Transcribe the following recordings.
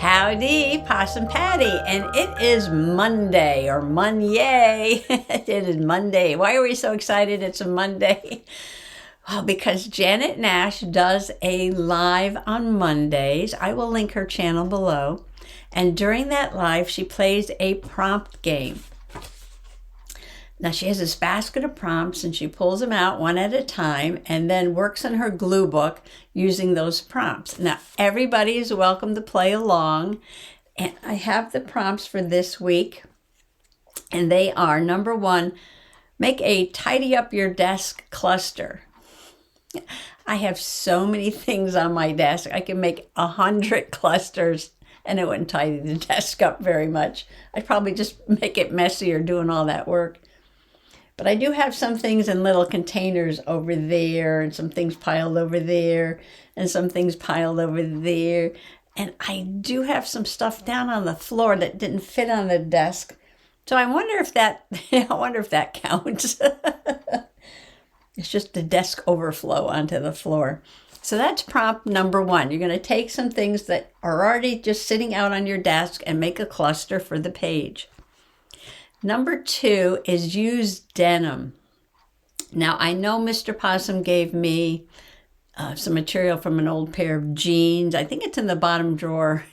Howdy, Possum Patty, and it is Monday, or Monday. It is Monday. Why are we so excited it's a Monday? Well, because Janet Nash does a live on Mondays. I will link her channel below. And during that live, she plays a prompt game. Now, she has this basket of prompts, and she pulls them out one at a time and then works in her glue book using those prompts. Now, everybody is welcome to play along, and I have the prompts for this week, and they are, number one, make a tidy up your desk cluster. I have so many things on my desk. I can make 100 clusters, and it wouldn't tidy the desk up very much. I'd probably just make it messier doing all that work. But I do have some things in little containers over there, and some things piled over there, and some things piled over there. And I do have some stuff down on the floor that didn't fit on the desk. So I wonder if that counts. It's just the desk overflow onto the floor. So that's prompt number one. You're going to take some things that are already just sitting out on your desk and make a cluster for the page. Number two is use denim. Now, I know Mr. Possum gave me some material from an old pair of jeans. I think it's in the bottom drawer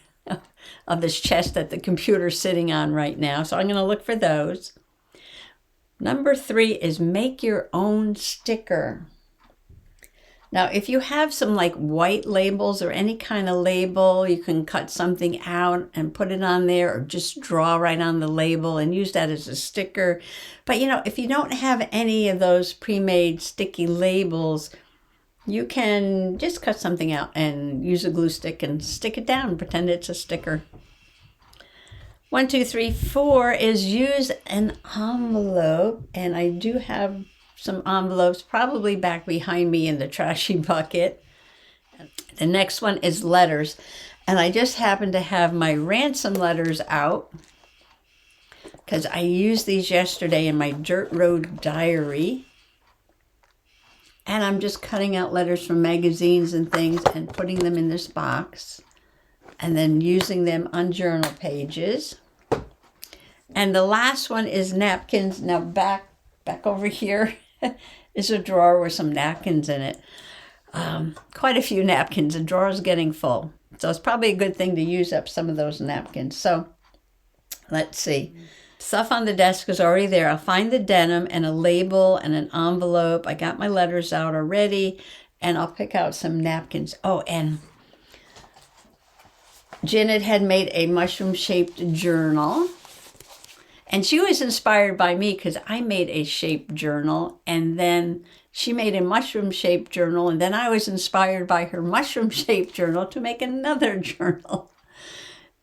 of this chest that the computer's sitting on right now. So I'm going to look for those. Number three is make your own sticker. Now, if you have some like white labels or any kind of label, you can cut something out and put it on there, or just draw right on the label and use that as a sticker. But if you don't have any of those pre-made sticky labels, you can just cut something out and use a glue stick and stick it down and pretend it's a sticker. 1, 2, 3, 4 is use an envelope, and I do have some envelopes probably back behind me in the trashy bucket. The next one is letters, and I just happen to have my ransom letters out because I used these yesterday in my dirt road diary, and I'm just cutting out letters from magazines and things and putting them in this box and then using them on journal pages. And the last one is napkins. Now back over here is a drawer with some napkins in it. Quite a few napkins. The drawer's getting full. So it's probably a good thing to use up some of those napkins. So let's see. Stuff on the desk is already there. I'll find the denim and a label and an envelope. I got my letters out already, and I'll pick out some napkins. Oh, and Janet had made a mushroom-shaped journal. And she was inspired by me because I made a shaped journal, and then she made a mushroom-shaped journal, and then I was inspired by her mushroom-shaped journal to make another journal.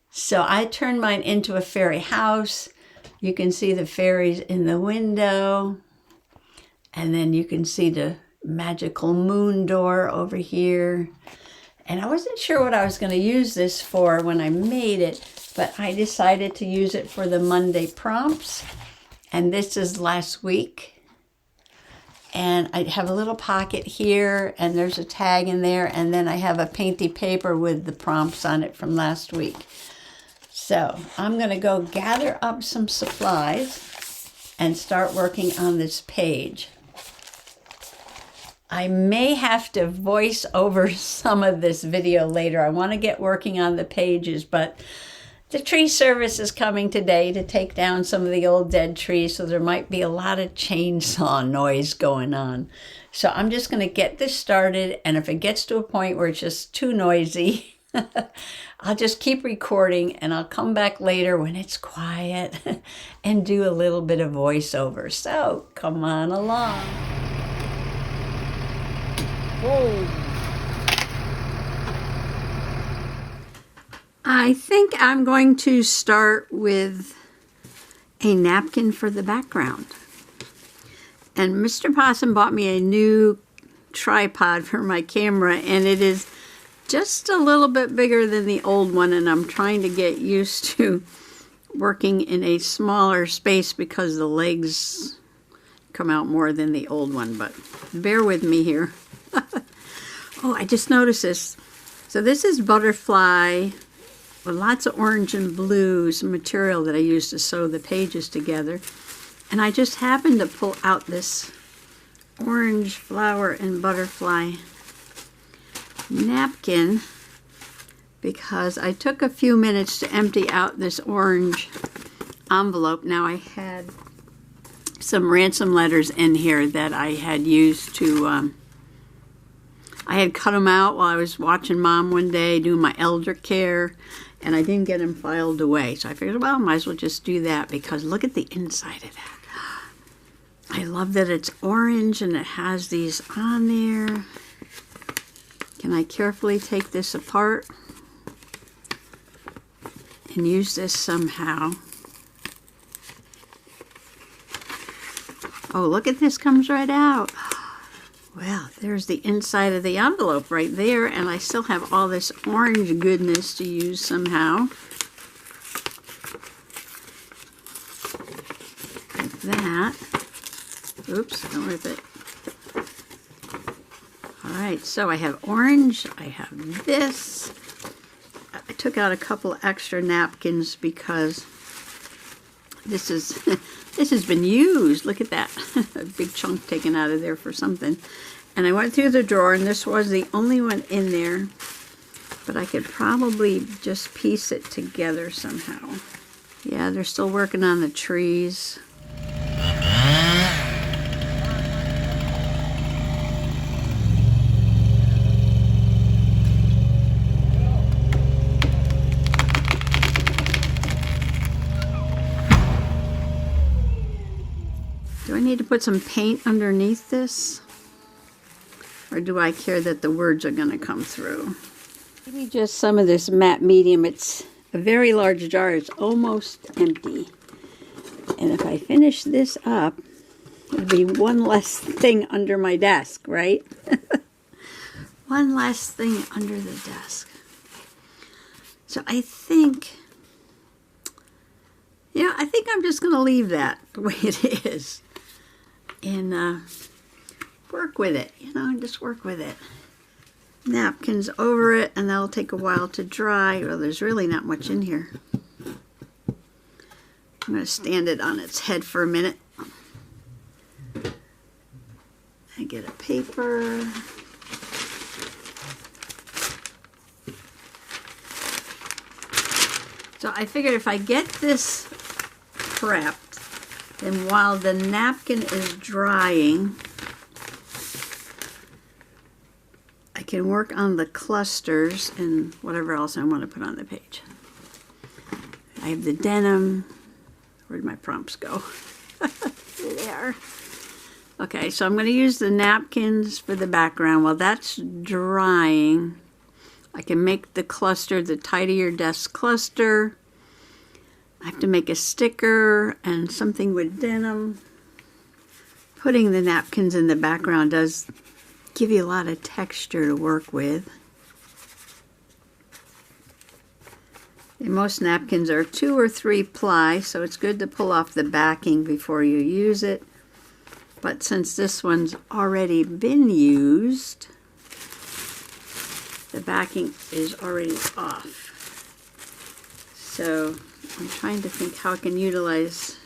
So I turned mine into a fairy house. You can see the fairies in the window, and then you can see the magical moon door over here. And I wasn't sure what I was going to use this for when I made it, but I decided to use it for the Monday prompts. And this is last week. And I have a little pocket here, and there's a tag in there, and then I have a painty paper with the prompts on it from last week. So I'm going to go gather up some supplies and start working on this page. I may have to voice over some of this video later. I want to get working on the pages, but the tree service is coming today to take down some of the old dead trees, so there might be a lot of chainsaw noise going on. So I'm just going to get this started, and if it gets to a point where it's just too noisy, I'll just keep recording, and I'll come back later when it's quiet and do a little bit of voiceover. So come on along. Whoa. I think I'm going to start with a napkin for the background. And Mr. Possum bought me a new tripod for my camera, and it is just a little bit bigger than the old one, and I'm trying to get used to working in a smaller space because the legs come out more than the old one, but bear with me here. Oh, I just noticed this. So this is butterfly with lots of orange and blue, some material that I used to sew the pages together. And I just happened to pull out this orange flower and butterfly napkin because I took a few minutes to empty out this orange envelope. Now I had some ransom letters in here that I had used to, I had cut them out while I was watching Mom one day doing my elder care, and I didn't get them filed away. So I figured, well, I might as well just do that because look at the inside of that. I love that it's orange and it has these on there. Can I carefully take this apart and use this somehow? Oh, look at this, comes right out. Well, there's the inside of the envelope right there, and I still have all this orange goodness to use somehow. Like that. Oops, don't rip it. All right, so I have orange, I have this. I took out a couple extra napkins because this is this has been used. Look at that. A big chunk taken out of there for something. And I went through the drawer, and this was the only one in there, but I could probably just piece it together somehow. Yeah, they're still working on the trees. Do I need to put some paint underneath this? Or do I care that the words are going to come through? Maybe just some of this matte medium. It's a very large jar. It's almost empty. And if I finish this up, it'll be one less thing under my desk, right? One less thing under the desk. So I think, I think I'm just going to leave that the way it is. And work with it, just work with it. Napkins over it, and that'll take a while to dry. Well, there's really not much in here. I'm going to stand it on its head for a minute. I get a paper. So I figured if I get this prepped, then while the napkin is drying, I can work on the clusters and whatever else I want to put on the page. I have the denim. Where'd my prompts go? There. Okay, so I'm going to use the napkins for the background. While that's drying, I can make the cluster, the tidy your desk cluster. I have to make a sticker and something with denim. Putting the napkins in the background does give you a lot of texture to work with. And most napkins are 2 or 3 ply, so it's good to pull off the backing before you use it. But since this one's already been used, the backing is already off. So I'm trying to think how I can utilize,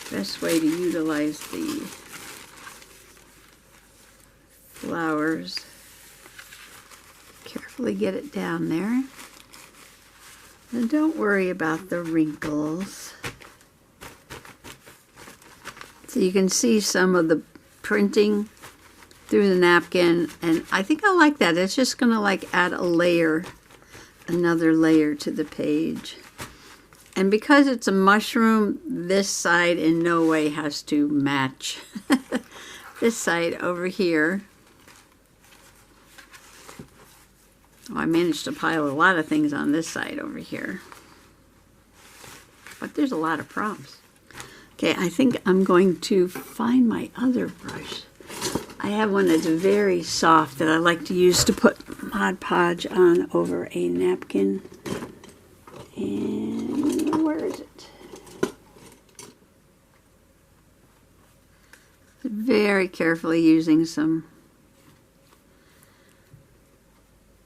best way to utilize the flowers. Carefully get it down there. And don't worry about the wrinkles. So you can see some of the printing through the napkin, and I think I like that. It's just going to like add a layer, another layer to the page. And because it's a mushroom, this side in no way has to match this side over here. Oh, I managed to pile a lot of things on this side over here. But there's a lot of prompts. Okay, I think I'm going to find my other brush. I have one that's very soft that I like to use to put Mod Podge on over a napkin. And where is it? Very carefully using some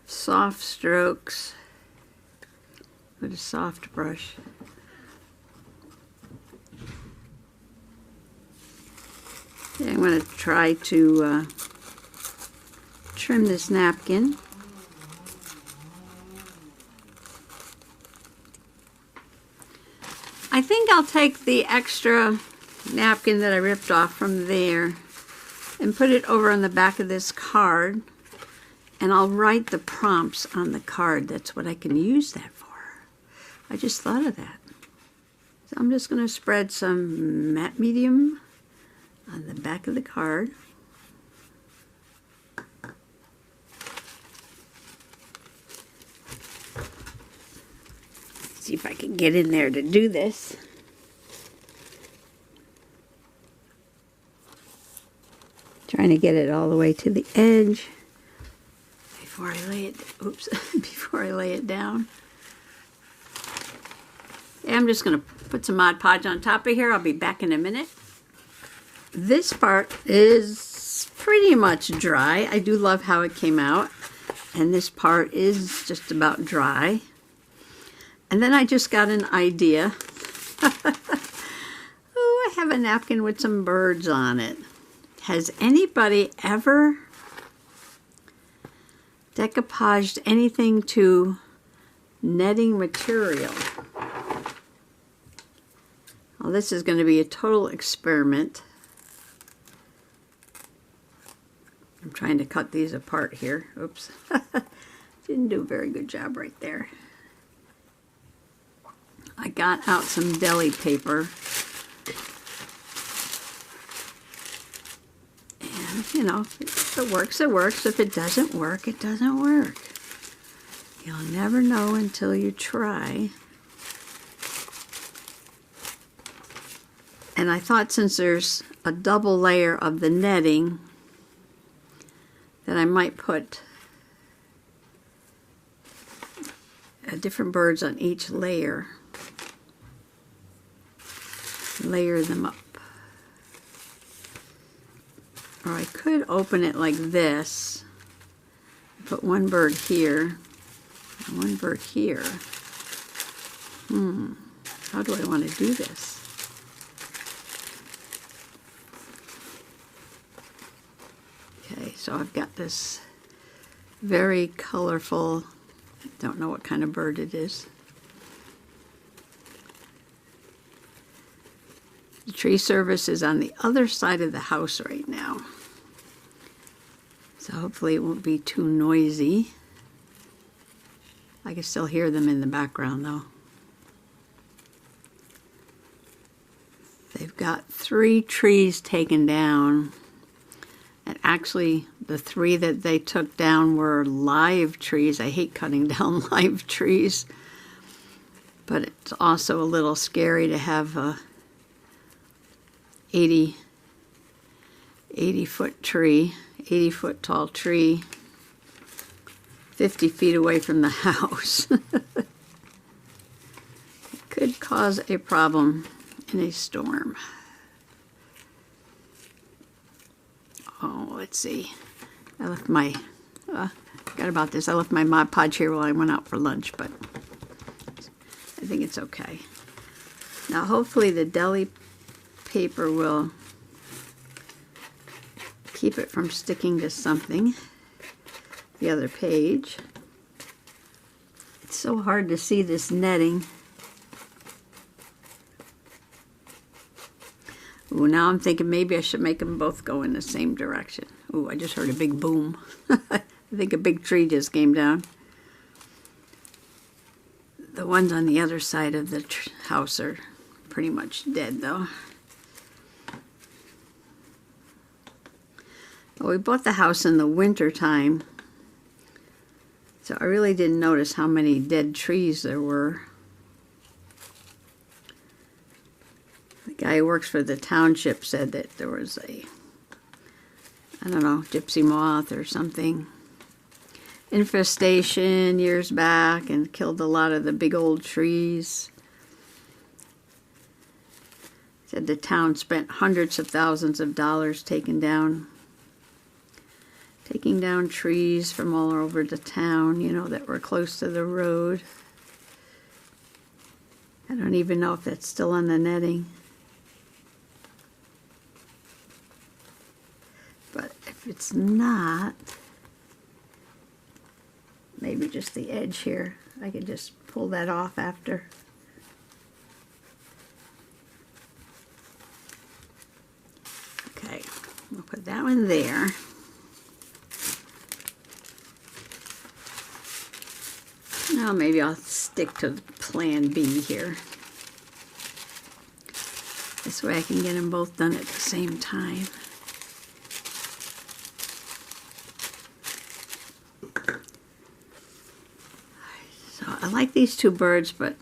soft strokes with a soft brush. Okay, I'm going to try to trim this napkin. I think I'll take the extra napkin that I ripped off from there and put it over on the back of this card, and I'll write the prompts on the card. That's what I can use that for. I just thought of that. So I'm just going to spread some matte medium on the back of the card. See if I can get in there to do this. Trying to get it all the way to the edge before I lay it, oops, before I lay it down. Yeah, I'm just going to put some Mod Podge on top of here. I'll be back in a minute. This part is pretty much dry. I do love how it came out. And this part is just about dry. And then I just got an idea. Oh, I have a napkin with some birds on it. Has anybody ever decoupaged anything to netting material? Well, this is going to be a total experiment. I'm trying to cut these apart here. Oops. Didn't do a very good job right there. I got out some deli paper. And, you know, if it works, it works. If it doesn't work, it doesn't work. You'll never know until you try. And I thought since there's a double layer of the netting, that I might put different birds on each layer. Layer them up. Or I could open it like this. Put one bird here and one bird here. How do I want to do this? Okay, so I've got this very colorful, I don't know what kind of bird it is. The tree service is on the other side of the house right now. So hopefully it won't be too noisy. I can still hear them in the background though. They've got 3 trees taken down. And actually, the 3 that they took down were live trees. I hate cutting down live trees. But it's also a little scary to have a 80-foot tree, 80-foot tall tree, 50 feet away from the house. It could cause a problem in a storm. Oh, let's see. I left my, forgot about this. I left my Mod Podge here while I went out for lunch, but I think it's okay. Now, hopefully the deli paper will keep it from sticking to something. The other page. It's so hard to see this netting. Ooh, now I'm thinking maybe I should make them both go in the same direction. Ooh, I just heard a big boom. I think a big tree just came down. The ones on the other side of the house are pretty much dead, though. Well, we bought the house in the winter time, so I really didn't notice how many dead trees there were. The guy who works for the township said that there was a, I don't know, gypsy moth or something, infestation years back and killed a lot of the big old trees. Said the town spent hundreds of thousands of dollars taking down trees from all over the town, you know, that were close to the road. I don't even know if that's still on the netting. But if it's not, maybe just the edge here. I could just pull that off after. Okay, we'll put that one there. Now maybe I'll stick to plan B here. This way I can get them both done at the same time. So I like these two birds, but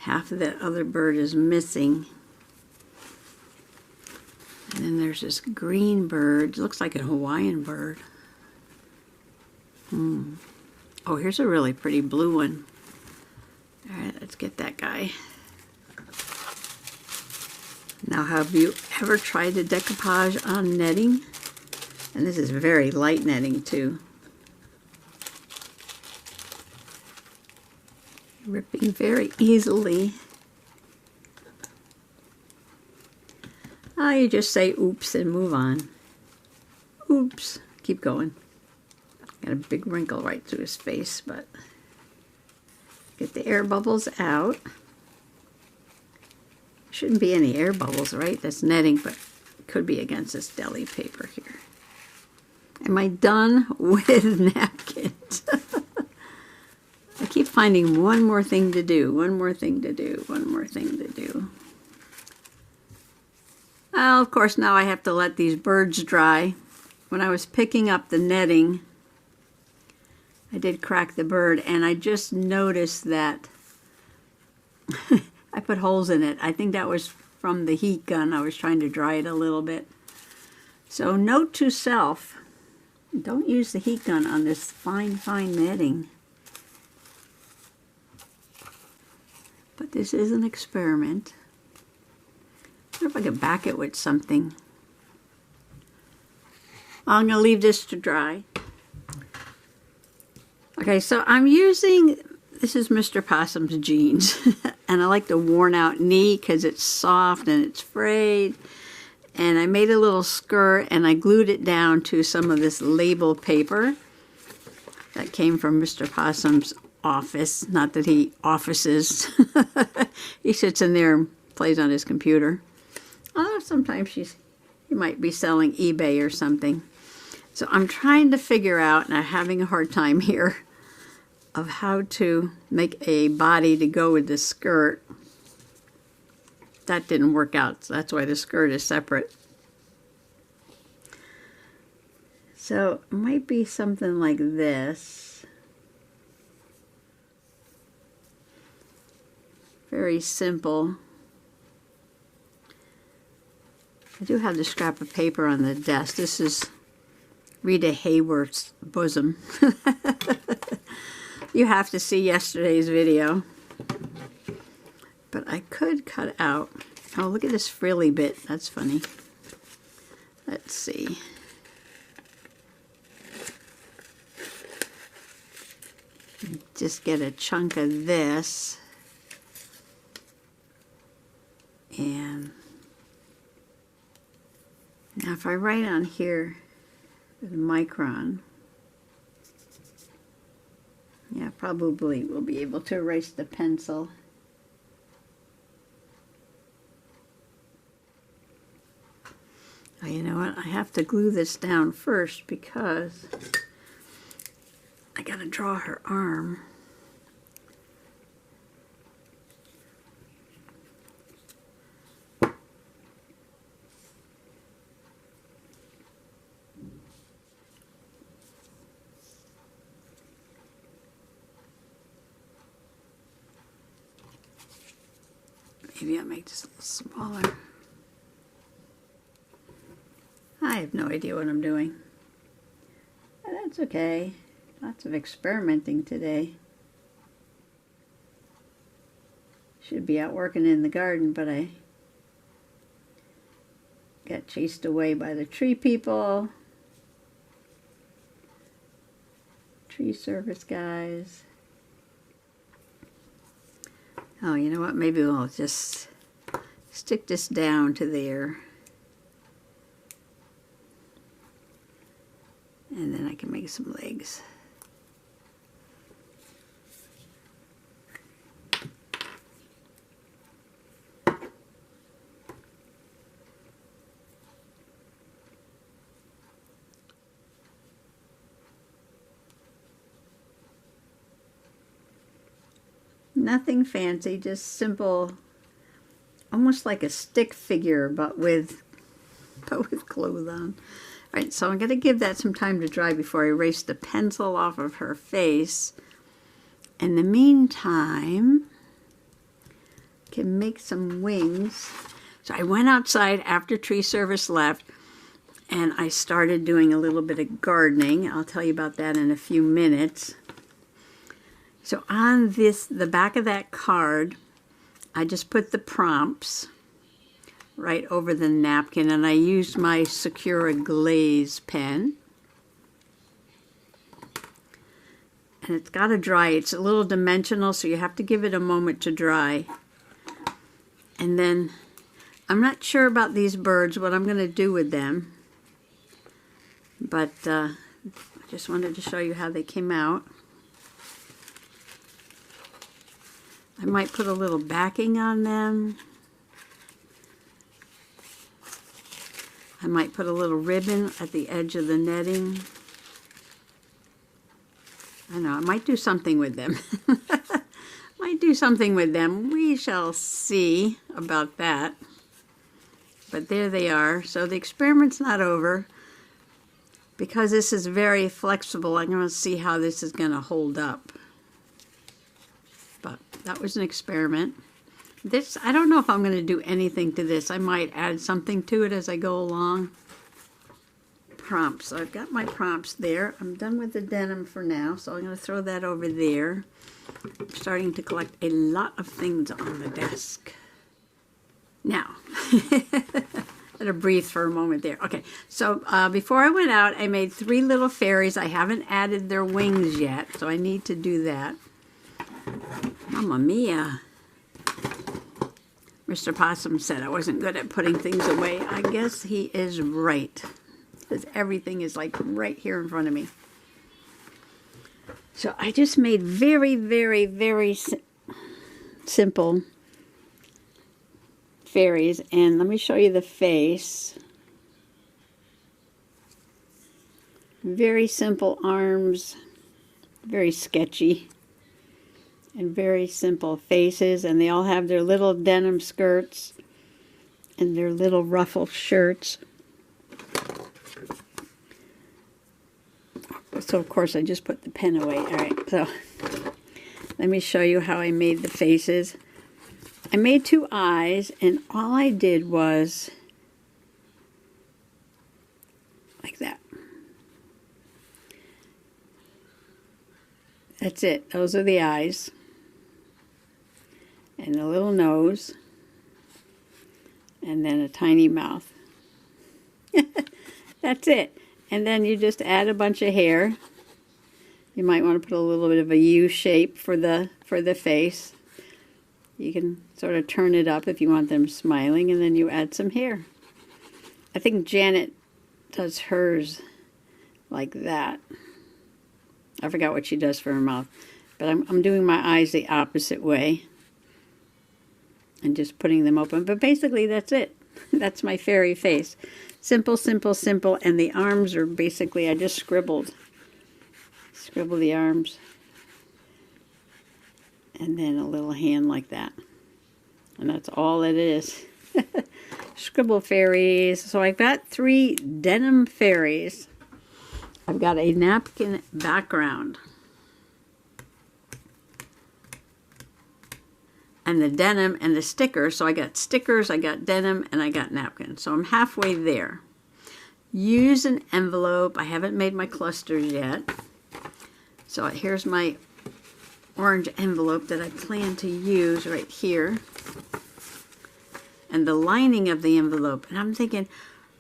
half of that other bird is missing. And then there's this green bird. It looks like a Hawaiian bird. Oh, here's a really pretty blue one. All right, let's get that guy. Now, have you ever tried the decoupage on netting? And this is very light netting too. Ripping very easily. Oh, you just say oops and move on. Oops. Keep going. Got a big wrinkle right through his face, but get the air bubbles out. Shouldn't be any air bubbles, right? That's netting, but it could be against this deli paper here. Am I done with napkins? I keep finding one more thing to do, one more thing to do, one more thing to do. Well, of course, now I have to let these birds dry. When I was picking up the netting, I did crack the bird, and I just noticed that I put holes in it. I think that was from the heat gun. I was trying to dry it a little bit. So note to self, don't use the heat gun on this fine netting. But this is an experiment. I wonder if I could back it with something. I'm going to leave this to dry. Okay, so I'm using, this is Mr. Possum's jeans, and I like the worn out knee because it's soft and it's frayed. And I made a little skirt and I glued it down to some of this label paper that came from Mr. Possum's office. Not that he offices. He sits in there and plays on his computer. Sometimes he might be selling eBay or something. So I'm trying to figure out, and I'm having a hard time here, of how to make a body to go with the skirt. That didn't work out, so that's why the skirt is separate. So it might be something like this. Very simple. I do have the scrap of paper on the desk. This is Rita Hayworth's bosom. You have to see yesterday's video. But I could cut out. Oh, look at this frilly bit. That's funny. Let's see. Just get a chunk of this. And now if I write on here with a micron, yeah, probably we'll be able to erase the pencil. Oh, you know what? I have to glue this down first because I gotta draw her arm. Maybe I'll make this a little smaller. I have no idea what I'm doing. But that's okay. Lots of experimenting today. Should be out working in the garden, but I got chased away by the tree people. Tree service guys. Oh, you know what? Maybe we'll just stick this down to there. And then I can make some legs. Nothing fancy, just simple, almost like a stick figure, but with clothes on. All right, so I'm going to give that some time to dry before I erase the pencil off of her face. In the meantime, I can make some wings. So I went outside after tree service left, and I started doing a little bit of gardening. I'll tell you about that in a few minutes. So on the back of that card, I just put the prompts right over the napkin, and I used my Secura Glaze pen. And it's got to dry. It's a little dimensional, so you have to give it a moment to dry. And then, I'm not sure about these birds, what I'm going to do with them. But I just wanted to show you how they came out. I might put a little backing on them. I might put a little ribbon at the edge of the netting. I know, I might do something with them. Might do something with them. We shall see about that. But there they are. So the experiment's not over. Because this is very flexible, I'm going to see how this is going to hold up. But that was an experiment. This, I don't know if I'm going to do anything to this. I might add something to it as I go along. Prompts. So I've got my prompts there. I'm done with the denim for now, so I'm going to throw that over there. I'm starting to collect a lot of things on the desk. Now, let her breathe for a moment there. Okay, so before I went out, I made 3 little fairies. I haven't added their wings yet, so I need to do that. Mamma mia. Mr. Possum said I wasn't good at putting things away. I guess he is right. Because everything is like right here in front of me. So I just made very, very, very simple fairies. And let me show you the face. Very simple arms. Very sketchy. And very simple faces, and they all have their little denim skirts and their little ruffled shirts. So of course I just put the pen away. All right, so let me show you how I made the faces. I made 2 eyes, and all I did was like that. That's it. Those are the eyes. And a little nose, and then a tiny mouth. That's it. And then you just add a bunch of hair. You might want to put a little bit of a U shape for the face. You can sort of turn it up if you want them smiling, and then you add some hair. I think Janet does hers like that. I forgot what she does for her mouth, but I'm doing my eyes the opposite way. And just putting them open. But basically, that's it. That's my fairy face. Simple, simple, simple. And the arms are basically, I just scribbled. Scribble the arms. And then a little hand like that. And that's all it is. Scribble fairies. So I've got 3 denim fairies. I've got a napkin background. And the denim and the stickers. So I got stickers, I got denim, and I got napkins. So I'm halfway there. Use an envelope. I haven't made my clusters yet. So here's my orange envelope that I plan to use right here. And the lining of the envelope. And I'm thinking,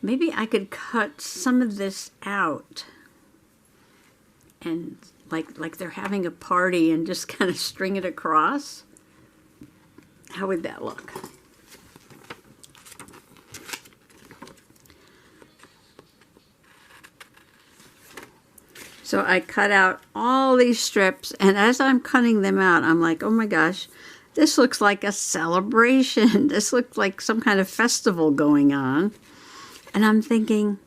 maybe I could cut some of this out. And like they're having a party and just kind of string it across. How would that look? So I cut out all these strips, and as I'm cutting them out, I'm like, oh my gosh, this looks like a celebration. This looks like some kind of festival going on. And I'm thinking,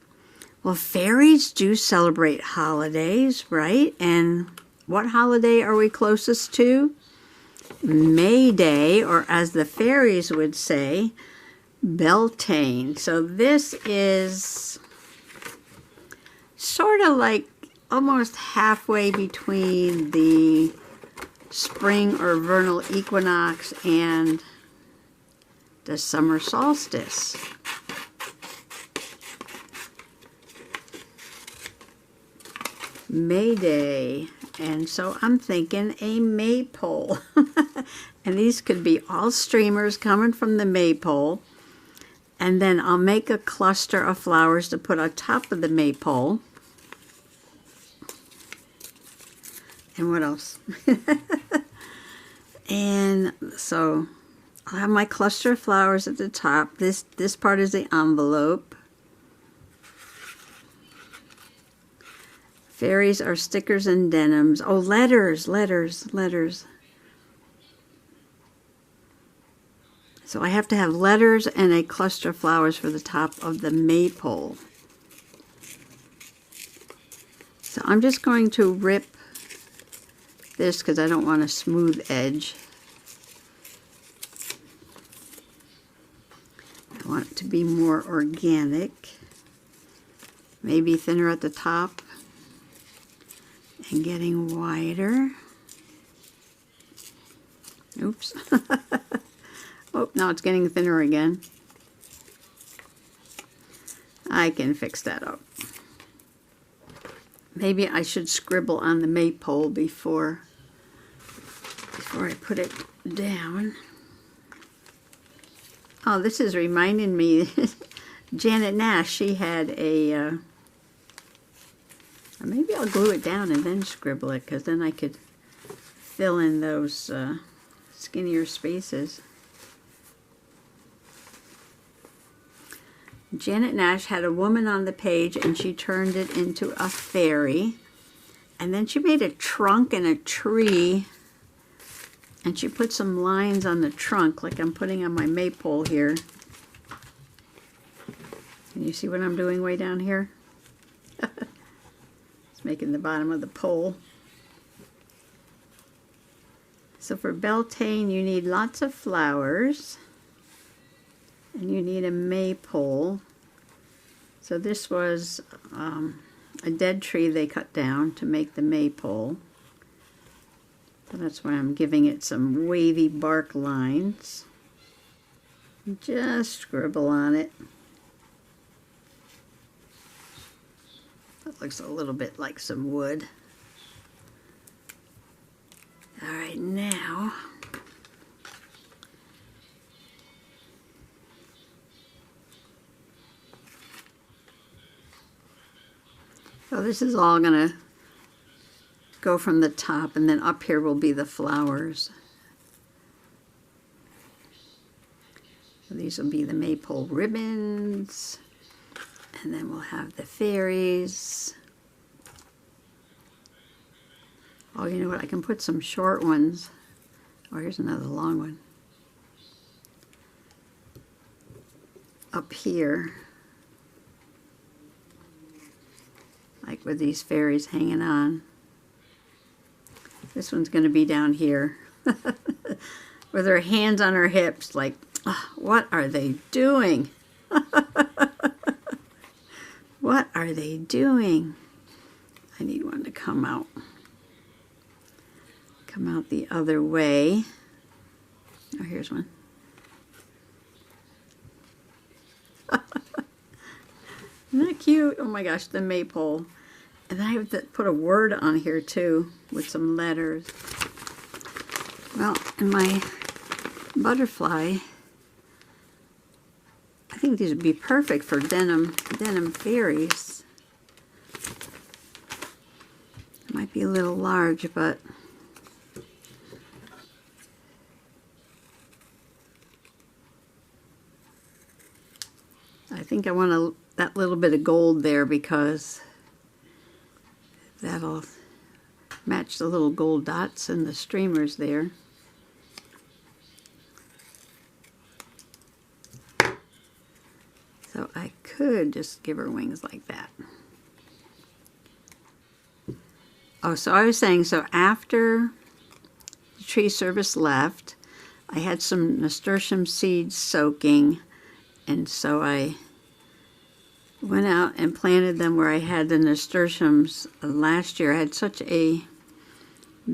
well, fairies do celebrate holidays, right? And what holiday are we closest to? May Day, or as the fairies would say, Beltane. So this is sort of like almost halfway between the spring or vernal equinox and the summer solstice. May Day. And so I'm thinking a maypole. And these could be all streamers coming from the maypole. And then I'll make a cluster of flowers to put on top of the maypole. And what else? And so I'll have my cluster of flowers at the top. This part is the envelope. Fairies are stickers and denims. Oh, letters. So I have to have letters and a cluster of flowers for the top of the maypole. So I'm just going to rip this because I don't want a smooth edge. I want it to be more organic. Maybe thinner at the top and getting wider. Oops. Oh, now it's getting thinner again. I can fix that up. Maybe I should scribble on the maypole before I put it down. Oh, this is reminding me, Janet Nash, she had a, maybe I'll glue it down and then scribble it, because then I could fill in those skinnier spaces. Janet Nash had a woman on the page, and she turned it into a fairy. And then she made a trunk and a tree, and she put some lines on the trunk, like I'm putting on my maypole here. Can you see what I'm doing way down here? It's making the bottom of the pole. So for Beltane, you need lots of flowers. And you need a maypole. So this was a dead tree they cut down to make the maypole. So that's why I'm giving it some wavy bark lines. Just scribble on it. That looks a little bit like some wood. All right, now so this is all going to go from the top, and then up here will be the flowers. So these will be the maypole ribbons, and then we'll have the fairies. Oh, you know what? I can put some short ones. Oh, here's another long one. Up here. Like with these fairies hanging on. This one's going to be down here. With her hands on her hips, like, oh, what are they doing? What are they doing? I need one to come out. Come out the other way. Oh, here's one. Isn't that cute? Oh my gosh, the maypole. And then I have to put a word on here too, with some letters. Well, in my butterfly, I think these would be perfect for denim fairies. Might be a little large, but I think I want that little bit of gold there because that'll match the little gold dots and the streamers there. So I could just give her wings like that. Oh, so I was saying, so after the tree service left, I had some nasturtium seeds soaking, and so I went out and planted them where I had the nasturtiums last year. I had such a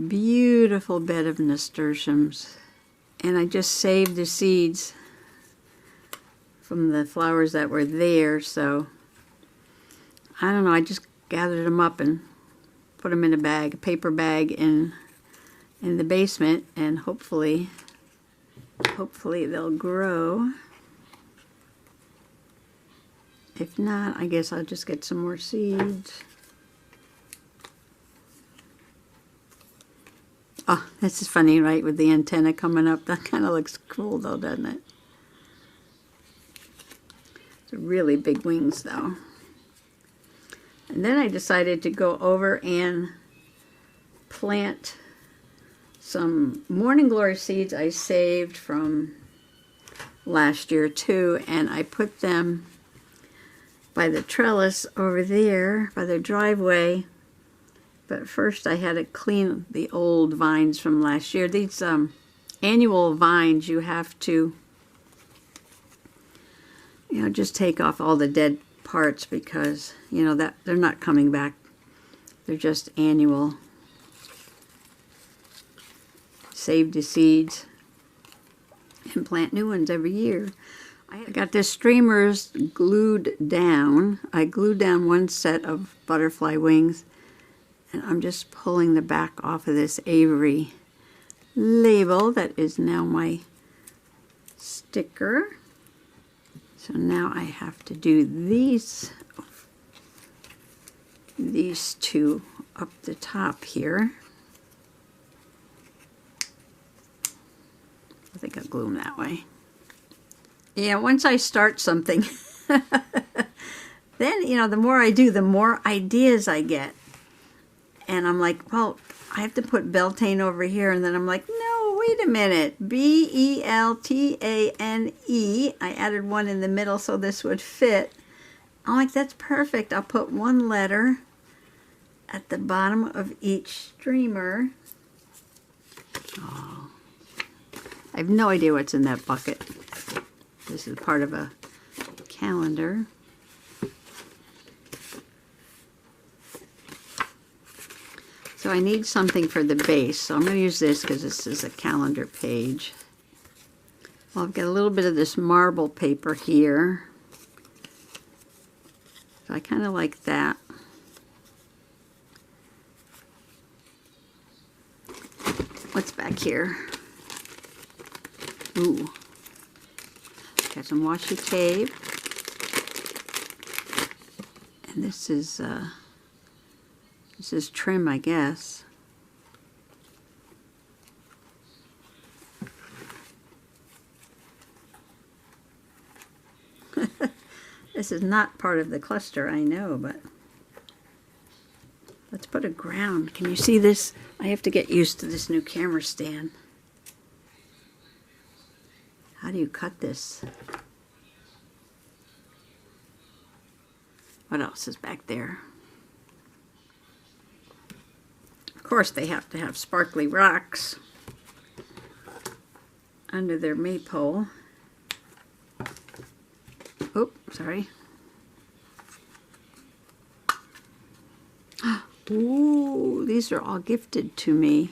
beautiful bed of nasturtiums, and I just saved the seeds from the flowers that were there. So I don't know, I just gathered them up and put them in a bag, a paper bag in the basement, and hopefully they'll grow. If not, I guess I'll just get some more seeds. Oh, this is funny, right, with the antenna coming up. That kind of looks cool though, doesn't it? It's really big wings though. And then I decided to go over and plant some morning glory seeds I saved from last year too, and I put them by the trellis over there by the driveway. But first I had to clean the old vines from last year. These annual vines, you have to, you know, just take off all the dead parts because, you know, that they're not coming back. They're just annual. Save the seeds and plant new ones every year. I got the streamers glued down. I glued down one set of butterfly wings, and I'm just pulling the back off of this Avery label that is now my sticker. So now I have to do these two up the top here. I think I'll glue them that way. Yeah, once I start something, then, you know, the more I do, the more ideas I get. And I'm like, well, I have to put Beltane over here. And then I'm like, no, wait a minute. B-E-L-T-A-N-E. I added one in the middle so this would fit. I'm like, that's perfect. I'll put one letter at the bottom of each streamer. Oh, I have no idea what's in that bucket. This is part of a calendar. So I need something for the base. So I'm going to use this because this is a calendar page. Well, I've got a little bit of this marble paper here. So I kind of like that. What's back here? Ooh. Got some washi tape. And this is trim, I guess. This is not part of the cluster, I know, but let's put a ground. Can you see this? I have to get used to this new camera stand. How do you cut this? What else is back there? Of course, they have to have sparkly rocks under their maypole. Oh, sorry. Ooh, these are all gifted to me.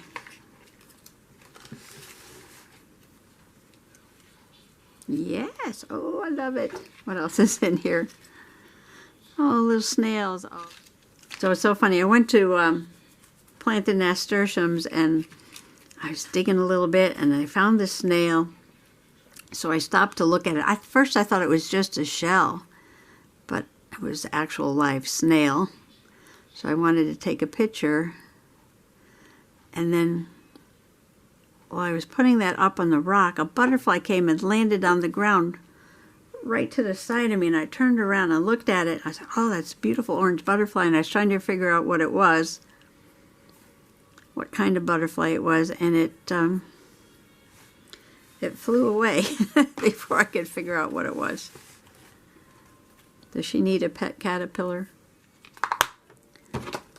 Yes. Oh, I love it. What else is in here? Oh, little snails. Oh. So it's so funny. I went to plant the nasturtiums, and I was digging a little bit, and I found this snail. So I stopped to look at it. At first I thought it was just a shell, but it was actual live snail. So I wanted to take a picture, and then while I was putting that up on the rock, a butterfly came and landed on the ground right to the side of me, and I turned around and looked at it. I said, oh, that's a beautiful orange butterfly, and I was trying to figure out what it was, what kind of butterfly it was, and it flew away before I could figure out what it was. Does she need a pet caterpillar?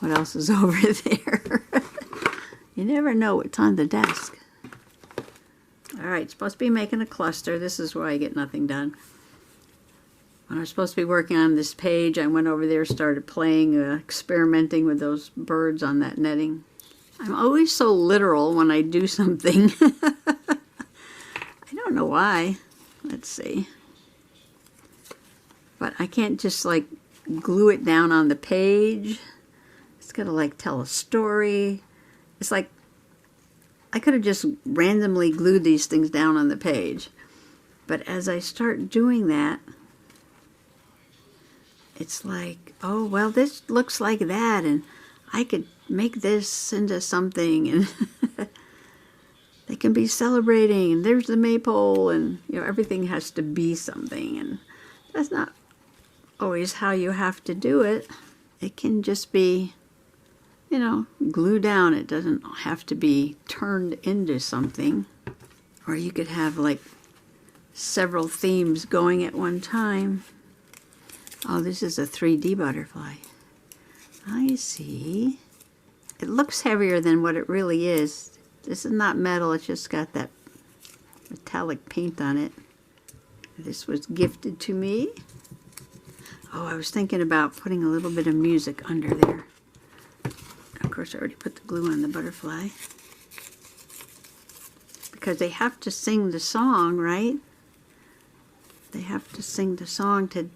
What else is over there? You never know what's on the desk. All right, supposed to be making a cluster. This is where I get nothing done. When I was supposed to be working on this page, I went over there, started playing, experimenting with those birds on that netting. I'm always so literal when I do something. I don't know why. Let's see. But I can't just like glue it down on the page. It's got to like tell a story. It's like I could have just randomly glued these things down on the page. But as I start doing that, it's like, oh, well, this looks like that, and I could make this into something, and they can be celebrating, and there's the maypole, and you know, everything has to be something, and that's not always how you have to do it. It can just be, you know, glue down. It doesn't have to be turned into something. Or you could have like several themes going at one time. Oh, this is a 3D butterfly. I see. It looks heavier than what it really is. This is not metal, it's just got that metallic paint on it. This was gifted to me. Oh, I was thinking about putting a little bit of music under there. Of course, I already put the glue on the butterfly. Because they have to sing the song, right? They have to sing the song to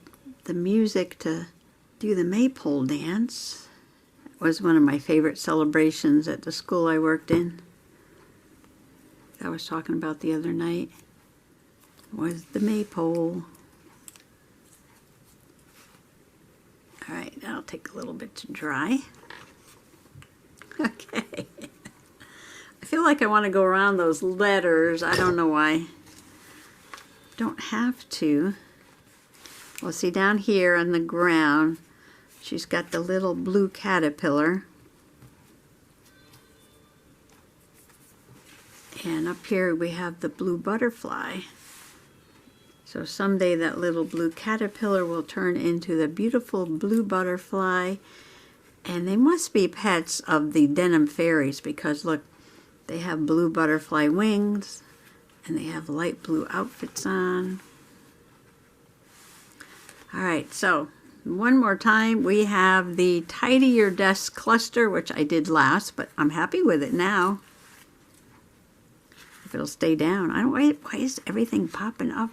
the music to do the maypole dance. It was one of my favorite celebrations at the school I worked in. I was talking about the other night was the maypole. All right, that'll take a little bit to dry. Okay. I feel like I want to go around those letters. I don't know why. Don't have to. Well, see down here on the ground, she's got the little blue caterpillar. And up here we have the blue butterfly. So someday that little blue caterpillar will turn into the beautiful blue butterfly. And they must be pets of the denim fairies because look, they have blue butterfly wings and they have light blue outfits on. All right, so one more time, we have the Tidy Your Desk cluster, which I did last, but I'm happy with it now. If it'll stay down. I don't, why is everything popping up?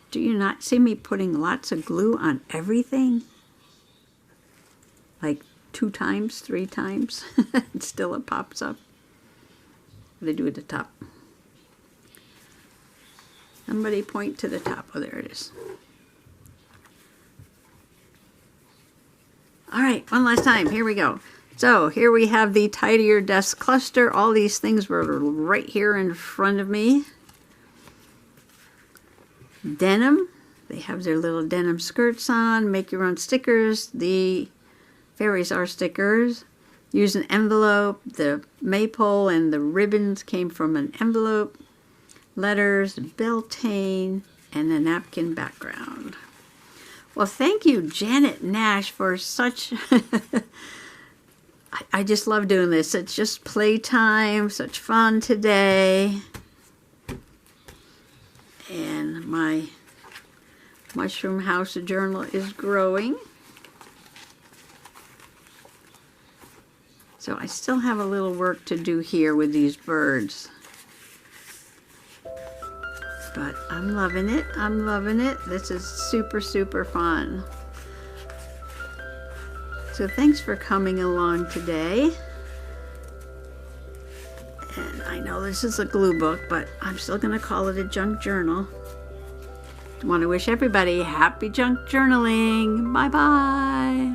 Do you not see me putting lots of glue on everything? Like 2 times, 3 times, and still it pops up. What do I do at the top? Somebody point to the top. Oh, there it is. All right, one last time. Here we go. So here we have the Tidy Your Desk cluster. All these things were right here in front of me. Denim. They have their little denim skirts on. Make your own stickers. The fairies are stickers. Use an envelope. The maypole and the ribbons came from an envelope. Letters, beltane, and a napkin background. Well, thank you, Janet Nash, for such... I just love doing this. It's just playtime, such fun today. And my mushroom house journal is growing. So I still have a little work to do here with these birds. But I'm loving it. I'm loving it. This is super, super fun. So thanks for coming along today. And I know this is a glue book, but I'm still going to call it a junk journal. I want to wish everybody happy junk journaling. Bye-bye.